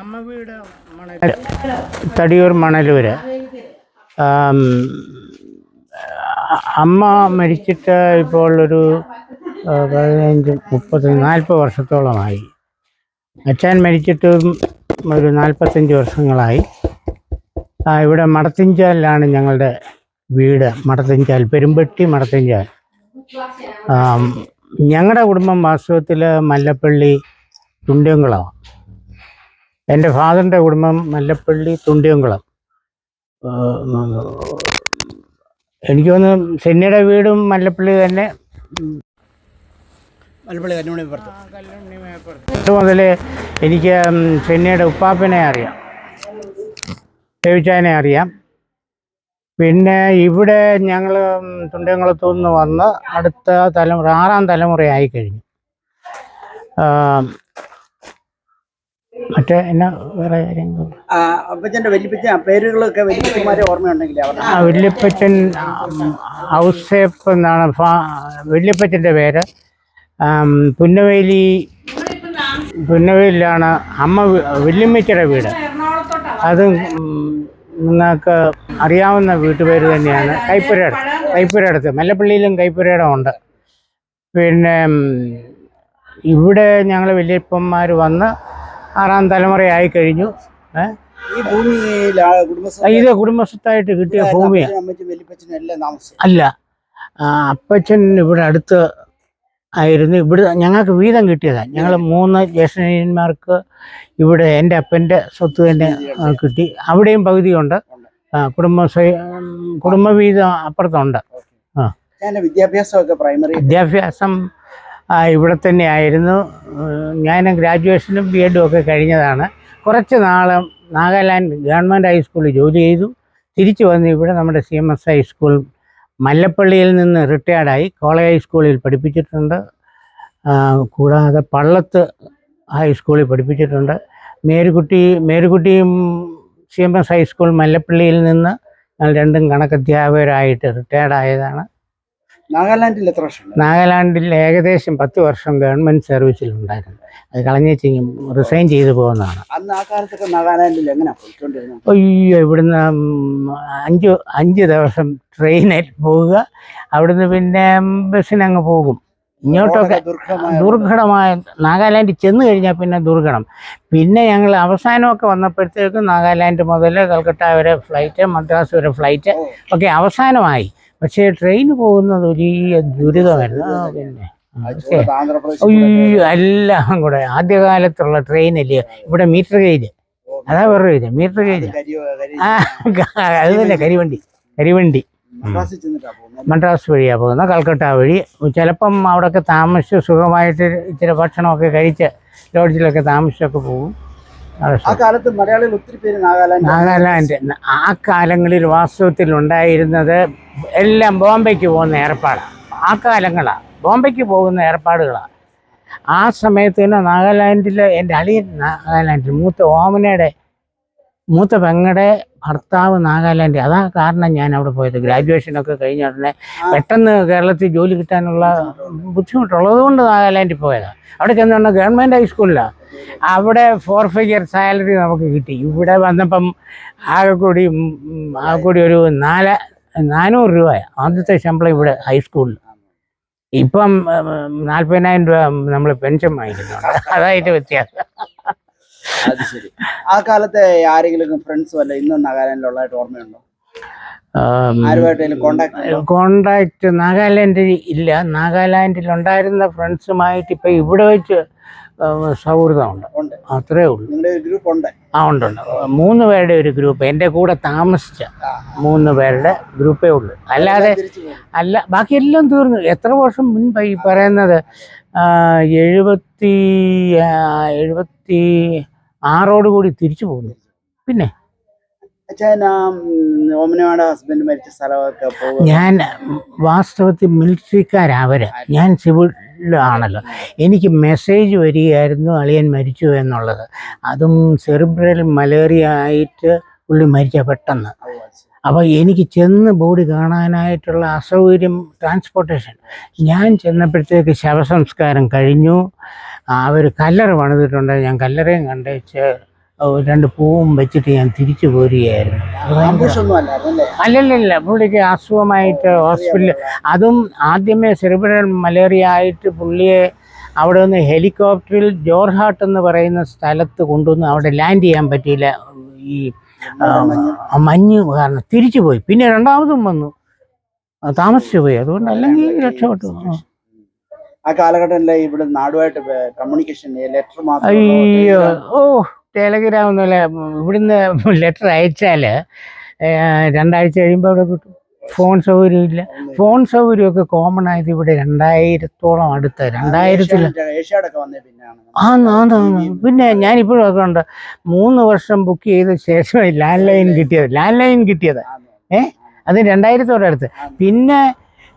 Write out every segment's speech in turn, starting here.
അമ്മ വീട് തടിയൂർ മണലൂര്. അമ്മ മരിച്ചിട്ട് ഇപ്പോൾ ഒരു 15-40 വർഷത്തോളമായി. അച്ഛൻ മരിച്ചിട്ടും ഒരു 45 വർഷങ്ങളായി. ഇവിടെ മടത്തിഞ്ചാലിലാണ് ഞങ്ങളുടെ വീട്. മടത്തിഞ്ചാൽ, പെരുമ്പട്ടി മടത്തിഞ്ചാൽ. ഞങ്ങളുടെ കുടുംബം വാസ്തവത്തിൽ മല്ലപ്പള്ളി തുണ്ടിയംകുളമാണ്. എൻ്റെ ഫാദറിൻ്റെ കുടുംബം മല്ലപ്പള്ളി തുണ്ടിയംകുളം. എനിക്ക് തോന്നുന്നു സെന്നിയുടെ വീടും മല്ലപ്പള്ളി തന്നെ. മല്ലപ്പള്ളി കല്ലുണ്ണി മുതൽ എനിക്ക് സെന്നിയുടെ ഉപ്പാപ്പനെ അറിയാം, ദേവിച്ചാനെ അറിയാം. പിന്നെ ഇവിടെ ഞങ്ങൾ തുണ്ടിയംകുളത്തു നിന്ന് വന്ന് അടുത്ത തലമുറ 6ാം തലമുറയായി കഴിഞ്ഞു. മറ്റേ എന്നാ വേറെ കാര്യങ്ങൾ അപ്പച്ചൻ്റെ വല്യപ്പച്ചൻ പേരുകളൊക്കെ വല്യപ്പച്ചന്മാരെ ഓർമ്മയുണ്ടെങ്കിൽ വല്യപ്പച്ചൻ ഔസേപ്പ് എന്നാണ് വല്യപ്പച്ചൻ്റെ പേര്. പുന്നവേലിലാണ് അമ്മ വല്യമ്മച്ചിയുടെ വീട്. അത് നിങ്ങൾക്ക് അറിയാവുന്ന വീട്ടുപേര് തന്നെയാണ്. കൈപ്പുരയടുത്ത് മല്ലപ്പള്ളിയിലും കൈപ്പുരയിടം ഉണ്ട്. പിന്നെ ഇവിടെ ഞങ്ങൾ വല്യപ്പന്മാർ വന്ന് 6ാം തലമുറയായി കഴിഞ്ഞു. ഇത് കുടുംബസ്വത്തായിട്ട് കിട്ടിയ ഭൂമിയാണ്. അല്ല, അപ്പച്ചൻ ഇവിടെ അടുത്ത് ആയിരുന്നു. ഇവിടെ ഞങ്ങൾക്ക് വീതം കിട്ടിയതാണ്. ഞങ്ങൾ 3 ജ്യേഷ്ഠന്മാർക്ക് ഇവിടെ എൻ്റെ അപ്പൻ്റെ സ്വത്ത് തന്നെ കിട്ടി. അവിടെയും പകുതിയുണ്ട്. കുടുംബവീതം അപ്പുറത്തുണ്ട്. വിദ്യാഭ്യാസം ഇവിടെ തന്നെ ആയിരുന്നു. ഞാൻ ഗ്രാജുവേഷനും BEd ഒക്കെ കഴിഞ്ഞതാണ്. കുറച്ച് നാൾ നാഗാലാൻഡ് ഗവൺമെൻറ് ഹൈസ്കൂളിൽ ജോലി ചെയ്തു. തിരിച്ചു വന്ന് ഇവിടെ നമ്മുടെ CMS ഹൈസ്കൂൾ മല്ലപ്പള്ളിയിൽ നിന്ന് റിട്ടയർഡായി. കോളേജ് ഹൈസ്കൂളിൽ പഠിപ്പിച്ചിട്ടുണ്ട്. കൂടാതെ പള്ളത്ത് ഹൈസ്കൂളിൽ പഠിപ്പിച്ചിട്ടുണ്ട്. മേരുകുട്ടിയും CMS ഹൈസ്കൂൾ മല്ലപ്പള്ളിയിൽ നിന്ന് ഞങ്ങൾ രണ്ടും കണക്കധ്യാപകരായിട്ട് റിട്ടയർഡായതാണ്. നാഗാലാൻഡിൽ എത്ര വർഷം? നാഗാലാൻഡിൽ ഏകദേശം 10 വർഷം ഗവൺമെൻറ് സർവീസിലുണ്ടായിരുന്നു. അത് കളഞ്ഞേച്ച് റിസൈൻ ചെയ്തു പോകുന്നതാണ്. അന്ന് ആ കാലത്തൊക്കെ നാഗാലാൻഡിൽ എങ്ങനെയാണ് പോയിക്കൊണ്ടിരുന്നത്? അയ്യോ, ഇവിടുന്ന് 5 ദിവസം ട്രെയിനിൽ പോവുക. അവിടുന്ന് പിന്നെ ബസ്സിനങ്ങ് പോകും. ഇങ്ങോട്ടൊക്കെ ദുർഘടമായ നാഗാലാൻഡിൽ ചെന്ന് കഴിഞ്ഞാൽ പിന്നെ ദുർഘടം. പിന്നെ ഞങ്ങൾ അവസാനമൊക്കെ വന്നപ്പോഴത്തേക്കും നാഗാലാൻഡ് മുതൽ കൽക്കട്ട വരെ ഫ്ലൈറ്റ്, മദ്രാസ് വരെ ഫ്ലൈറ്റ് ഒക്കെ അവസാനമായി. പക്ഷേ ട്രെയിൻ പോകുന്നത് വലിയ ദുരിതമായിരുന്നു. പിന്നെ എല്ലാം കൂടെ ആദ്യകാലത്തുള്ള ട്രെയിനല്ലേ ഇവിടെ മീറ്റർ ഗേജ്. അതാ വേറെ ഇത് മീറ്റർ ഗേജ്. അത് തന്നെ കരിവണ്ടി മദ്രാസ് വഴിയാണ് പോകുന്നത്. കൽക്കട്ട വഴി ചിലപ്പം അവിടെയൊക്കെ താമസിച്ച് സുഖമായിട്ട് ഇച്ചിരി ഭക്ഷണമൊക്കെ കഴിച്ച് ലോഡ്ജിലൊക്കെ താമസിച്ചൊക്കെ പോകും. നാഗാലാൻഡ് ആ കാലങ്ങളിൽ വാസ്തവത്തിൽ ഉണ്ടായിരുന്നത് എല്ലാം ബോംബെക്ക് പോകുന്ന ഏർപ്പാടാണ്. ആ കാലങ്ങളാണ് ബോംബെക്ക് പോകുന്ന ഏർപ്പാടുകളാണ്. ആ സമയത്ത് തന്നെ നാഗാലാൻഡിൽ എൻ്റെ അളിയൻ നാഗാലാൻഡിൽ മൂത്ത പെങ്ങളുടെ ഭർത്താവ് നാഗാലാൻഡ്. അതാ കാരണം ഞാൻ അവിടെ പോയത്. ഗ്രാജുവേഷനൊക്കെ കഴിഞ്ഞ ഉടനെ പെട്ടെന്ന് കേരളത്തിൽ ജോലി കിട്ടാനുള്ള ബുദ്ധിമുട്ടുള്ളത് കൊണ്ട് നാഗാലാൻഡിൽ പോയതാണ്. അവിടെ ചെന്ന് ഗവൺമെൻറ് ഹൈസ്കൂളിലാണ്. അവിടെ 4 ഫിഗർ സാലറി നമുക്ക് കിട്ടി. ഇവിടെ വന്നപ്പം ആകെ കൂടി ഒരു 400 രൂപയാണ് ആദ്യത്തെ ശമ്പളം ഇവിടെ ഹൈസ്കൂളിൽ. ഇപ്പം 40,000 രൂപ നമ്മൾ പെൻഷൻ വാങ്ങിക്കുന്നുണ്ട്. അതായിട്ട് വ്യത്യാസം. അത് ശരി. ആ കാലത്തെ ആരെങ്കിലും ഫ്രണ്ട്സ് വല്ല ഇന്നും നാഗാലാൻഡിലുള്ളതായിട്ട് ഓർമ്മയുണ്ടോ? കോണ്ടാക്ട് നാഗാലാൻഡിൽ ഇല്ല. നാഗാലാൻഡിൽ ഉണ്ടായിരുന്ന ഫ്രണ്ട്സുമായിട്ട് ഇപ്പം ഇവിടെ വെച്ച് സൗഹൃദമുണ്ട്. അത്രേ ഉള്ളൂ. ഉണ്ട് 3 പേരുടെ ഒരു ഗ്രൂപ്പ്. എൻ്റെ കൂടെ താമസിച്ച 3 പേരുടെ ഗ്രൂപ്പേ ഉള്ളൂ. അല്ലാതെ ബാക്കിയെല്ലാം തീർന്നു. എത്ര വർഷം മുൻപായി പറയുന്നത്? 76 കൂടി തിരിച്ചു പോകുന്നു. പിന്നെ ഞാൻ വാസ്തവത്തിൽ മിലിറ്ററിക്കാരവര്, ഞാൻ സിവിലാണല്ലോ. എനിക്ക് മെസ്സേജ് വരികയായിരുന്നു അളിയൻ മരിച്ചു എന്നുള്ളത്. അതും സെറിബ്രൽ മലേറിയ ആയിട്ട് പുള്ളി മരിച്ച പെട്ടെന്ന്. അപ്പോൾ എനിക്ക് ചെന്ന് ബോഡി കാണാനായിട്ടുള്ള അസൗകര്യം, ട്രാൻസ്പോർട്ടേഷൻ. ഞാൻ ചെന്നപ്പോഴത്തേക്ക് ശവസംസ്കാരം കഴിഞ്ഞു. അവർ കല്ലറ പണിതിട്ടുണ്ട്. ഞാൻ കല്ലറയും കണ്ടേച്ച് 2 പൂവും വെച്ചിട്ട് ഞാൻ തിരിച്ചു പോരുകയായിരുന്നു. ആംബുഷൊന്നും അല്ലായിരുന്നല്ലേ? അല്ലല്ല, പുള്ളിക്ക് അസുഖമായിട്ട് ഹോസ്പിറ്റലിൽ, അതും ആദ്യമേ സെറിബ്രൽ മലേറിയ ആയിട്ട് പുള്ളിയെ അവിടെ നിന്ന് ഹെലികോപ്റ്ററിൽ ജോർഹാട്ട് എന്ന് പറയുന്ന സ്ഥലത്ത് കൊണ്ടുവന്ന് അവിടെ ലാൻഡ് ചെയ്യാൻ പറ്റിയില്ല. ഈ മഞ്ഞ് കാരണം തിരിച്ചു പോയി. പിന്നെ രണ്ടാമതും വന്നു, താമസിച്ചു പോയി. അതുകൊണ്ട് അല്ലെങ്കിൽ രക്ഷപ്പെട്ടു. ആ കാലഘട്ടത്തിലെ ഇവിടെ നാടുമായിട്ട് കമ്മ്യൂണിക്കേഷൻ ലെറ്റർ മാത്രം? അയ്യോ, ടെലഗ്രാം ഒന്നുമില്ല. ഇവിടുന്ന് ലെറ്റർ അയച്ചാൽ 2 ആഴ്ച കഴിയുമ്പോൾ അവിടെ കിട്ടും. ഫോൺ സൗകര്യം ഇല്ല. ഫോൺ സൗകര്യമൊക്കെ കോമൺ ആയത് ഇവിടെ 2000-ഓളം അടുത്ത 2000-ൽ. പിന്നെ ഞാനിപ്പോഴും ഒക്കെ ഉണ്ട്. 3 വർഷം ബുക്ക് ചെയ്ത ശേഷം ലാൻഡ് ലൈൻ കിട്ടിയത്. അത് 2000-ഓടെ അടുത്ത്. പിന്നെ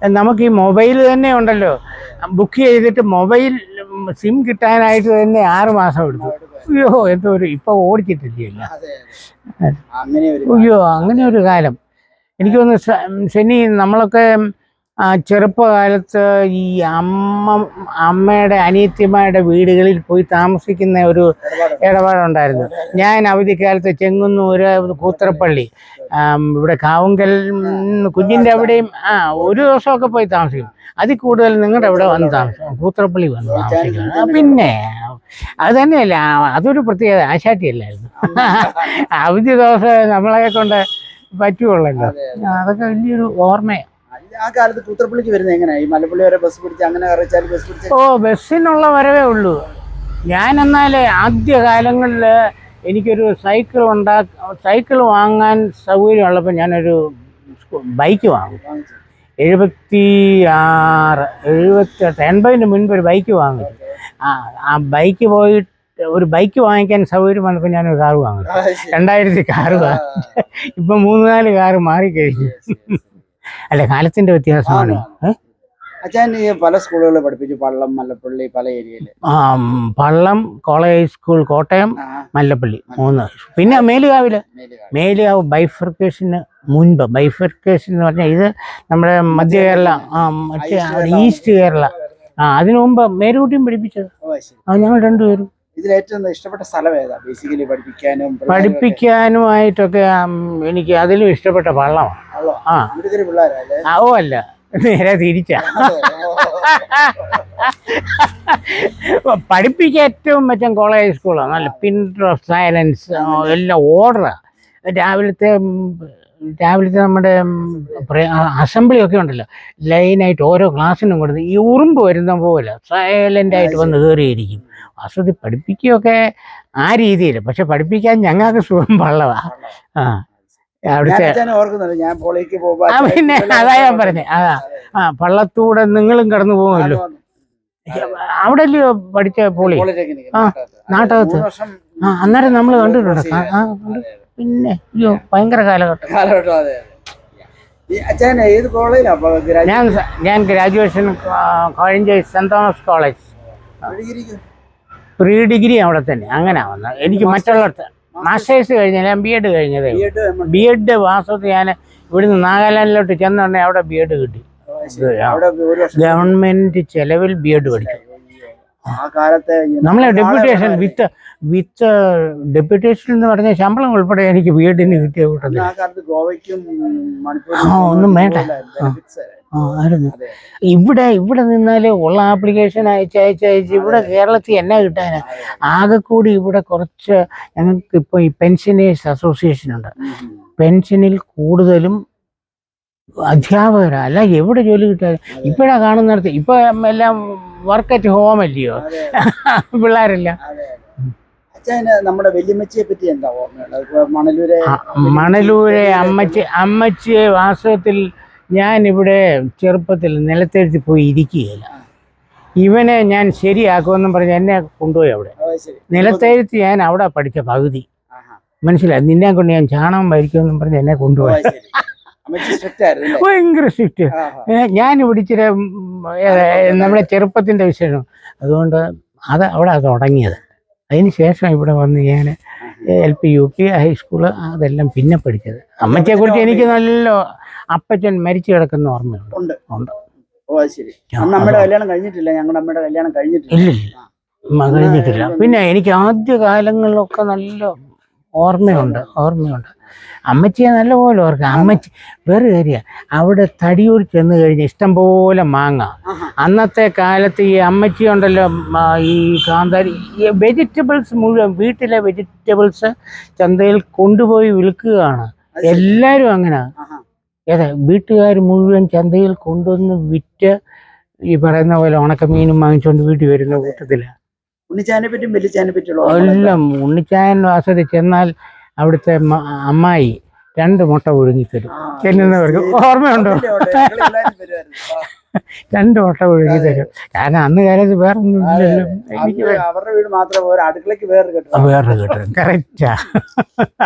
നമുക്ക് ഈ മൊബൈൽ തന്നെ ഉണ്ടല്ലോ, ബുക്ക് ചെയ്തിട്ട് മൊബൈൽ സിം കിട്ടാനായിട്ട് തന്നെ 6 മാസം എടുത്തു. അയ്യോ, എന്തോ ഒരു ഇപ്പൊ ഓടിച്ചിട്ടില്ല. അയ്യോ, അങ്ങനെ ഒരു കാലം. എനിക്ക് തോന്നുന്നു ശനി, നമ്മളൊക്കെ ചെറുപ്പകാലത്ത് ഈ അമ്മയുടെ അനിയത്തിമാരുടെ വീടുകളിൽ പോയി താമസിക്കുന്ന ഒരു ഇടപാടുണ്ടായിരുന്നു. ഞാൻ അവധിക്കാലത്ത് ചെങ്ങന്നൂര്, കൂത്തറപ്പള്ളി, ഇവിടെ കാവുങ്കൽ കുഞ്ഞിൻ്റെ അവിടെയും ഒരു ദിവസമൊക്കെ പോയി താമസിക്കും. അതിൽ കൂടുതൽ നിങ്ങളുടെ അവിടെ വന്ന് താമസിക്കും, കൂത്തറപ്പള്ളി വന്ന് താമസിക്കും. പിന്നെ അത് തന്നെയല്ല, അതൊരു പ്രത്യേകത. ആശാട്ടിയല്ലായിരുന്നു. അവധി ദിവസം നമ്മളെ കൊണ്ട് പറ്റുള്ളല്ലോ. അതൊക്കെ വലിയൊരു ഓർമ്മയാണ്. ആ കാലത്ത് കൂത്തറപ്പള്ളിക്ക് വരുന്നത് എങ്ങനെയാ? ഈ മലപ്പള്ളി വരെ ബസ് പിടിച്ച് അങ്ങനെ ബസ്സിനുള്ള വരവേ ഉള്ളൂ. ഞാൻ എന്നാലേ ആദ്യ കാലങ്ങളിൽ എനിക്കൊരു സൈക്കിൾ വാങ്ങാൻ സൗകര്യമുള്ളപ്പോൾ ഞാനൊരു ബൈക്ക് വാങ്ങും. 78 മുൻപ് ഒരു ബൈക്ക് വാങ്ങി. ആ ബൈക്ക് പോയിട്ട് ഒരു ബൈക്ക് വാങ്ങിക്കാൻ സൗകര്യം വന്നപ്പോൾ ഞാനൊരു കാറ് വാങ്ങി. 2000 കാറ് വാങ്ങി. ഇപ്പം 3-4 കാറ് മാറിക്കഴിഞ്ഞു. അല്ല, കാലത്തിന്റെ വ്യത്യാസമാണ്. അച്ഛൻ പല സ്കൂളുകളിൽ പഠിപ്പിച്ചു, പള്ളം, മല്ലപ്പള്ളി, പല ഏരിയയില്. പള്ളം, കോളേജ് സ്കൂൾ, കോട്ടയം, മല്ലപ്പള്ളി 3. പിന്നെ മേലുകാവ് ബൈഫർക്കേഷന് മുൻപ്. ബൈഫർക്കേഷൻ എന്ന് പറഞ്ഞാൽ ഇത് നമ്മുടെ മധ്യ കേരള, മറ്റേ ഈസ്റ്റ് കേരള. അതിനു മുമ്പ് മേലുകുട്ടിയും പഠിപ്പിച്ചത് ഞങ്ങൾ 2 പേരും. ഇതിൽ ഏറ്റവും ഇഷ്ടപ്പെട്ട സ്ഥലം ഏതാ? ബേസിക്കലി പഠിപ്പിക്കാനുമായിട്ടൊക്കെ എനിക്ക് അതിലും ഇഷ്ടപ്പെട്ട പള്ളമാണ്. അല്ല, നേരെ തിരിച്ചാ. പഠിപ്പിക്കാൻ ഏറ്റവും മെച്ചം കോളേജ് സ്കൂളാണ്. നല്ല പിൻഡർ ഓഫ് സൈലൻസ്, എല്ലാം ഓർഡറാണ്. രാവിലത്തെ നമ്മുടെ അസംബ്ലി ഒക്കെ ഉണ്ടല്ലോ, ലൈനായിട്ട് ഓരോ ക്ലാസ്സിനും കൊടുത്ത് ഈ ഉറുമ്പ് വരുന്ന പോലെ സൈലൻ്റായിട്ട് വന്ന് കയറിയിരിക്കും. വാസ്തവത്തിൽ പഠിപ്പിക്കുകയൊക്കെ ആ രീതിയിൽ. പക്ഷെ പഠിപ്പിക്കാൻ ഞങ്ങൾക്ക് സുഖം പള്ളവാ. അവിടുത്തെ പിന്നെ അതാ ഞാൻ പറഞ്ഞേ. പള്ളത്തൂടെ നിങ്ങളും കടന്നു പോകുമല്ലോ. അവിടെ അല്ലയോ പഠിച്ച പോളി? നാട്ടകത്ത്. അന്നേരം നമ്മൾ കണ്ടിട്ടുണ്ട്. പിന്നെ അയ്യോ, ഭയങ്കര കാലഘട്ടം. ഞാൻ graduation Kozhencherry saint Thomas college, pre degree അവിടെ തന്നെ. അങ്ങനെ വന്നത്. എനിക്ക് മറ്റുള്ളടത്ത് മാസ്റ്റേഴ്സ് കഴിഞ്ഞില്ല, ഞാൻ BEd കഴിഞ്ഞതേ. BEd വാസ്തവത്തിൽ ഞാൻ ഇവിടുന്ന് നാഗാലാൻഡിലോട്ട് ചെന്നുണ്ടെങ്കിൽ അവിടെ BEd കിട്ടി. ഗവൺമെന്റ് ചെലവിൽ BEd പഠിച്ചു. നമ്മളെ ഡെപ്യൂട്ടേഷൻ വിത്ത് ഡെപ്യൂട്ടേഷൻ എന്ന് പറഞ്ഞ ശമ്പളം ഉൾപ്പെടെ എനിക്ക് BEdന് കിട്ടിയ കൂട്ടത്തിൽ. ഒന്നും വേണ്ട. ആയിരുന്നു. ഇവിടെ നിന്നാല് ഉള്ള ആപ്ലിക്കേഷൻ അയച്ച് ഇവിടെ കേരളത്തിൽ എന്നാ കിട്ടാനാ? ആകെ കൂടി ഇവിടെ കുറച്ച് ഞങ്ങൾക്ക് ഇപ്പോൾ ഈ പെൻഷനേഴ്സ് അസോസിയേഷൻ ഉണ്ട്. പെൻഷനിൽ കൂടുതലും അധ്യാപകരാ. അല്ല, എവിടെ ജോലി കിട്ടാൻ ഇപ്പോഴാ കാണുന്നിടത്ത്. ഇപ്പൊ എല്ലാം വർക്ക് അറ്റ് ഹോം അല്ലയോ പിള്ളേരെല്ലാം. നമ്മുടെ വല്യമ്മച്ചിയെ പറ്റി എന്താ ഓർമ്മയുള്ളത്? മണലൂരെ അമ്മച്ചിയെ വാസ്തവത്തിൽ ഞാൻ ഇവിടെ ചെറുപ്പത്തിൽ നിലത്തെഴുത്തി പോയി ഇരിക്കുകയില്ല. ഇവനെ ഞാൻ ശരിയാക്കുമെന്നും പറഞ്ഞ് എന്നെ കൊണ്ടുപോയി അവിടെ നിലത്തെഴുത്തി. ഞാൻ അവിടെ പഠിച്ച പകുതി മനസ്സിലായി. നിന്നെ കൊണ്ട് ഞാൻ ചാണകം ഭരിക്കുമെന്നും പറഞ്ഞ് എന്നെ കൊണ്ടുപോയി. ഭയങ്കര സ്ട്രിക്റ്റ്. ഞാൻ പിടിച്ചിട്ട് നമ്മുടെ ചെറുപ്പത്തിന്റെ വിഷയം. അതുകൊണ്ട് അവിടെ തുടങ്ങിയത്. അതിന് ശേഷം ഇവിടെ വന്ന് ഞാൻ LP UP ഹൈസ്കൂള് അതെല്ലാം പിന്നെ പഠിച്ചത്. അമ്മച്ചിയെ കുറിച്ച് എനിക്ക് നല്ല അപ്പച്ചൻ മരിച്ചു കിടക്കുന്ന ഓർമ്മയുണ്ട്. ഇല്ല, കഴിഞ്ഞിട്ടില്ല. പിന്നെ എനിക്ക് ആദ്യ കാലങ്ങളിലൊക്കെ നല്ല ഓർമ്മയുണ്ട്. അമ്മച്ചിയെ നല്ലപോലെ ഓർക്കാം. അമ്മച്ചി വേറെ കാര്യമാണ്, അവിടെ തടിയൂർ ചെന്ന് കഴിഞ്ഞ് ഇഷ്ടംപോലെ മാങ്ങ. അന്നത്തെ കാലത്ത് ഈ അമ്മച്ചി ഉണ്ടല്ലോ, ഈ കാന്താരി വെജിറ്റബിൾസ് മുഴുവൻ, വീട്ടിലെ വെജിറ്റബിൾസ് ചന്തയിൽ കൊണ്ടുപോയി വിൽക്കുകയാണ്. എല്ലാവരും അങ്ങനെ. ഏതാ വീട്ടുകാർ മുഴുവൻ ചന്തയിൽ കൊണ്ടുവന്ന് വിറ്റ് ഈ പറയുന്ന പോലെ ഉണക്കമീനും വാങ്ങിച്ചുകൊണ്ട് വീട്ടിൽ വരുന്ന കൂട്ടത്തില്. ഉണ്ണിച്ചായനെ പറ്റും വലിയച്ചായനെ പറ്റുള്ള എല്ലാം ഉണ്ണിച്ചായൻ വാസത്തിൽ ചെന്നാൽ അവിടുത്തെ അമ്മായി 2 മുട്ട പുഴുങ്ങി തരും. ചെല്ലുന്നവർക്ക് ഓർമ്മയുണ്ടോ? 2 മുട്ട പുഴുങ്ങി തരും. കാരണം അന്ന് കാലത്ത് വേറെ ഒന്നും ഇല്ലല്ലോ. അവരുടെ വീട് മാത്രമേ പോരാ, അടുക്കളക്ക് വേറെ കിട്ടും. കറക്റ്റാ.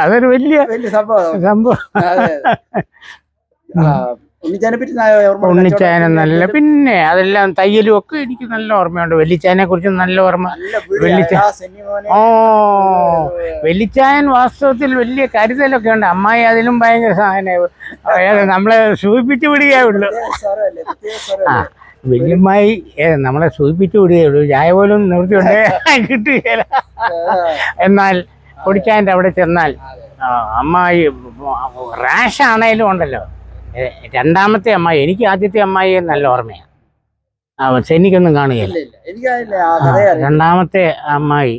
അതൊരു വലിയ സംഭവം. ഉണ്ണിച്ചായനെ നല്ല, പിന്നെ അതെല്ലാം തയ്യലും ഒക്കെ എനിക്ക് നല്ല ഓർമ്മയുണ്ട്. വെള്ളിച്ചായനെ കുറിച്ച് നല്ല ഓർമ്മ. വെള്ളിച്ചായൻ വാസ്തവത്തിൽ വലിയ കരുതലൊക്കെ ഉണ്ട്. അമ്മായി അതിലും ഭയങ്കര സാധനം നമ്മളെ സൂചിപ്പിച്ചു വിടുകയുള്ളൂ. വല്യമ്മായി നമ്മളെ സൂചിപ്പിച്ചു വിടുകയുള്ളൂ. ചായ പോലും നിവൃത്തിയുണ്ട് കിട്ടുകയില്ല. എന്നാൽ പൊടിച്ചായൻ്റെ അവിടെ ചെന്നാൽ അമ്മായി റാഷാണേലും ഉണ്ടല്ലോ. 2ാമത്തെ അമ്മായി, എനിക്ക് ആദ്യത്തെ അമ്മായിയെ നല്ല ഓർമ്മയാണ്. എനിക്കൊന്നും കാണുകയില്ല. 2ാമത്തെ അമ്മായി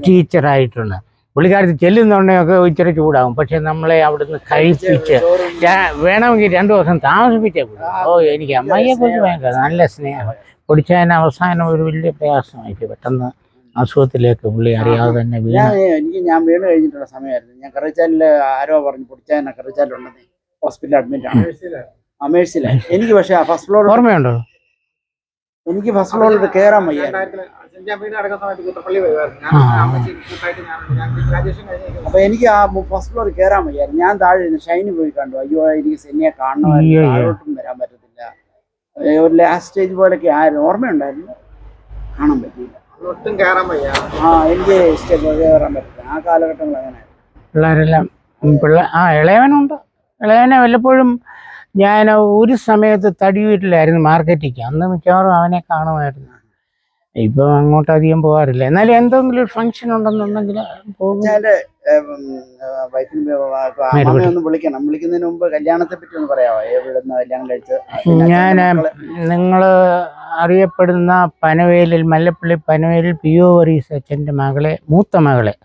ടീച്ചറായിട്ടുണ്ട്. പുള്ളിക്കാരത്ത് ചെല്ലുന്നുണ്ടെങ്കിൽ ഇച്ചിരി ചൂടാകും. പക്ഷെ നമ്മളെ അവിടുന്ന് കഴിപ്പിച്ച് വേണമെങ്കിൽ 2 ദിവസം താമസിപ്പിച്ചേ പോകും. എനിക്ക് അമ്മായിയെ കുറിച്ച് ഭയങ്കര നല്ല സ്നേഹം. പൊടിച്ചാൻ അവസാനം ഒരു വലിയ പ്രയാസമായിട്ട് പെട്ടെന്ന് അസുഖത്തിലേക്ക് പുള്ളി അറിയാതെ തന്നെ വീണു. ഞാൻ വീണ് കഴിഞ്ഞിട്ടുള്ള സമയമായിരുന്നു. ഞാൻ കറിച്ചാലില് ആരോ പറഞ്ഞു പൊടിച്ചാൻ കറിച്ചാലുണ്ടെന്ന്. ഹോസ്പിറ്റലിൽ അഡ്മിറ്റ് ആണ്. അമേഴ്സിലെ. എനിക്ക് പക്ഷെ ഫസ്റ്റ് ഫ്ലോർ ഓർമ്മയുണ്ടോ? എനിക്ക് ഫസ്റ്റ് ഫ്ലോറിൽ കയറാൻ വയ്യ. അപ്പൊ എനിക്ക് ആ ഫസ്റ്റ് ഫ്ലോറിൽ കയറാൻ വയ്യായിരുന്നു. ഞാൻ താഴെ ഇരുന്ന് ഷൈനി പോയി കണ്ടു. അയ്യോ എനിക്ക് സെന്നിയെ കാണണമായിരുന്നു, താഴോട്ടും വരാൻ പറ്റത്തില്ല. ഒരു ലാസ്റ്റ് സ്റ്റേജ് പോലൊക്കെ ആയിരുന്നു. ഓർമ്മയുണ്ടായിരുന്നു, കാണാൻ പറ്റിയില്ല. ഒട്ടും കയറാൻ വയ്യ. എനിക്ക് കയറാൻ പറ്റില്ല. ആ കാലഘട്ടങ്ങൾ അങ്ങനെ പിള്ളേരെല്ലാം ഇളയവനുണ്ട്. ഇളയവനെ വല്ലപ്പോഴും ഞാൻ ഒരു സമയത്ത് തടി വീട്ടിലായിരുന്നു മാർക്കറ്റിക്ക്. അന്ന് മിക്കവാറും അവനെ കാണുമായിരുന്നു. ഇപ്പം അങ്ങോട്ട് അധികം പോകാറില്ല. എന്നാലും എന്തെങ്കിലും ഒരു ഫംഗ്ഷൻ ഉണ്ടെന്നുണ്ടെങ്കിൽ പോകും. വിളിക്കണം. വിളിക്കുന്നതിന് മുമ്പ് കല്യാണത്തെ പറ്റി ഒന്ന് പറയാമോ? എവിടുന്ന് കല്യാണം കഴിച്ച്? ഞാൻ നിങ്ങൾ അറിയപ്പെടുന്ന പനവേലിൽ, മല്ലപ്പള്ളി പനവേലിൽ PO വർഗീസ് അച്ഛൻ്റെ മകളെ, മൂത്ത മകളെ,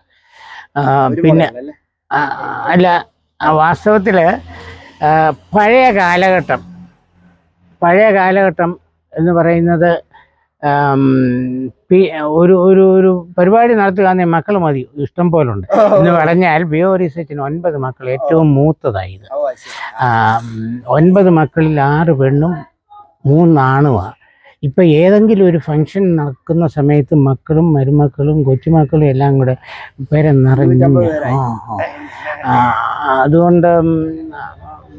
പിന്നെ അല്ല വാസ്തവത്തിൽ പഴയ കാലഘട്ടം എന്ന് പറയുന്നത് ഒരു പരിപാടി നടത്തുക മക്കൾ മതി, ഇഷ്ടം പോലുണ്ട് എന്ന് പറഞ്ഞാൽ PO വർഗീസ് അച്ഛന് 9 മക്കൾ, ഏറ്റവും മൂത്തതായത്. 9 മക്കളിൽ 6 പെണ്ണും 3 ആണുമാണ്. ഇപ്പം ഏതെങ്കിലും ഒരു ഫംഗ്ഷൻ നടക്കുന്ന സമയത്ത് മക്കളും മരുമക്കളും കൊച്ചുമക്കളും എല്ലാം കൂടെ നിറഞ്ഞു. അതുകൊണ്ട്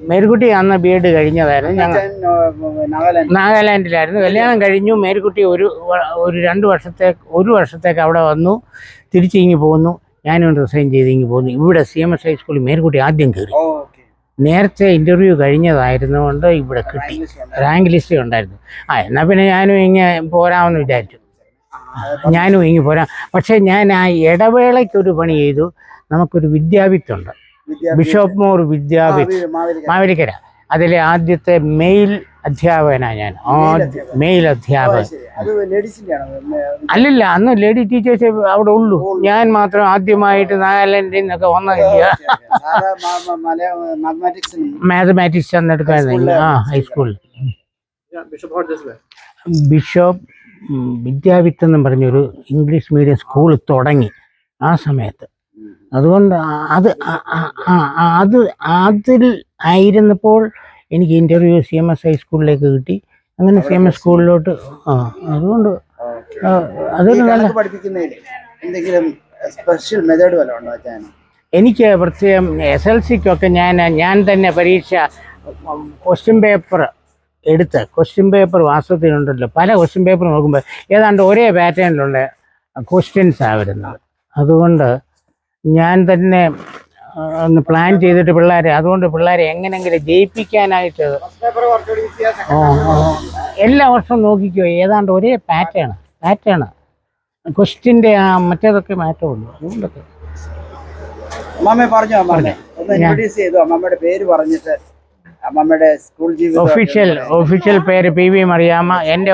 മേരിക്കുട്ടി അന്ന് B.Ed കഴിഞ്ഞതായിരുന്നു. ഞങ്ങൾ നാഗാലാൻഡിലായിരുന്നു. കല്യാണം കഴിഞ്ഞു. മേരിക്കുട്ടി ഒരു 1 വർഷത്തേക്ക് അവിടെ വന്നു. തിരിച്ചിങ്ങി പോന്നു. ഞാനും റിസൈൻ ചെയ്ത് ഇങ്ങി പോന്നു. ഇവിടെ CMS ഹൈസ്കൂളിൽ മേരിക്കുട്ടി ആദ്യം കയറി. നേരത്തെ ഇൻ്റർവ്യൂ കഴിഞ്ഞതായിരുന്നുകൊണ്ട് ഇവിടെ കിട്ടി. റാങ്ക് ലിസ്റ്റ് ഉണ്ടായിരുന്നു. എന്നാൽ പിന്നെ ഞാനും ഇങ്ങനെ പോരാമെന്ന് വിചാരിച്ചു. പോരാം. പക്ഷേ ഞാൻ ആ ഇടവേളയ്ക്കൊരു പണി ചെയ്തു. നമുക്കൊരു വിദ്യാവിത്തുണ്ട്, ബിഷപ്പ് മോർ വിദ്യാവിത്ത്, മാവേലിക്കര. അതിലെ ആദ്യത്തെ മെയിൽ അധ്യാപകനാണ് ഞാൻ. മെയിൽ അധ്യാപകൻ. അല്ലല്ല, അന്ന് ലേഡി ടീച്ചേഴ്സ് അവിടെ ഉള്ളൂ. ഞാൻ മാത്രം ആദ്യമായിട്ട് നാഗാലാൻഡിൽ നിന്നൊക്കെ വന്നില്ല. മാത്തമാറ്റിക്സ് അന്നെടുക്കായിരുന്നു ഹൈസ്കൂളിൽ. ബിഷപ്പ് വിദ്യാവിത്ത് എന്നും പറഞ്ഞൊരു ഇംഗ്ലീഷ് മീഡിയം സ്കൂൾ തുടങ്ങി ആ സമയത്ത്. അതുകൊണ്ട് അതിൽ ആയിരുന്നപ്പോൾ എനിക്ക് ഇൻ്റർവ്യൂ CMS ഹൈസ്കൂളിലേക്ക് കിട്ടി. അങ്ങനെ CMS സ്കൂളിലോട്ട്. അതുകൊണ്ട് അതൊരു നല്ല എനിക്ക് പ്രത്യേകം SLCക്കൊക്കെ ഞാൻ തന്നെ പരീക്ഷ ക്വസ്റ്റ്യൻ പേപ്പർ എടുത്ത്, ക്വസ്റ്റ്യൻ പേപ്പർ വാസ്തവത്തിലുണ്ടല്ലോ, പല ക്വസ്റ്റ്യൻ പേപ്പർ നോക്കുമ്പോൾ ഏതാണ്ട് ഒരേ പാറ്റേണിലുള്ള ക്വസ്റ്റ്യൻസാണ് വരുന്നത്. അതുകൊണ്ട് ഞാൻ തന്നെ ഒന്ന് പ്ലാൻ ചെയ്തിട്ട് അതുകൊണ്ട് പിള്ളേരെ എങ്ങനെയെങ്കിലും ജയിപ്പിക്കാനായിട്ട് എല്ലാ വർഷവും നോക്കിക്കോ, ഏതാണ്ട് ഒരേ പാറ്റേൺ ക്വസ്റ്റ്യൻ്റെ മറ്റേതൊക്കെ മാറ്റമുള്ളൂ. അതുകൊണ്ടൊക്കെ അമ്മാമ്മ പറഞ്ഞോ അമ്മാമ്മ ഒന്ന് ഇൻട്രൊഡ്യൂസ് ചെയ്തു അമ്മമ്മയുടെ പേര് പറഞ്ഞിട്ട് അമ്മമ്മയുടെ സ്കൂൾ ജീവിതം ഒഫീഷ്യൽ പേര് PV മറിയാമ്മ. എൻ്റെ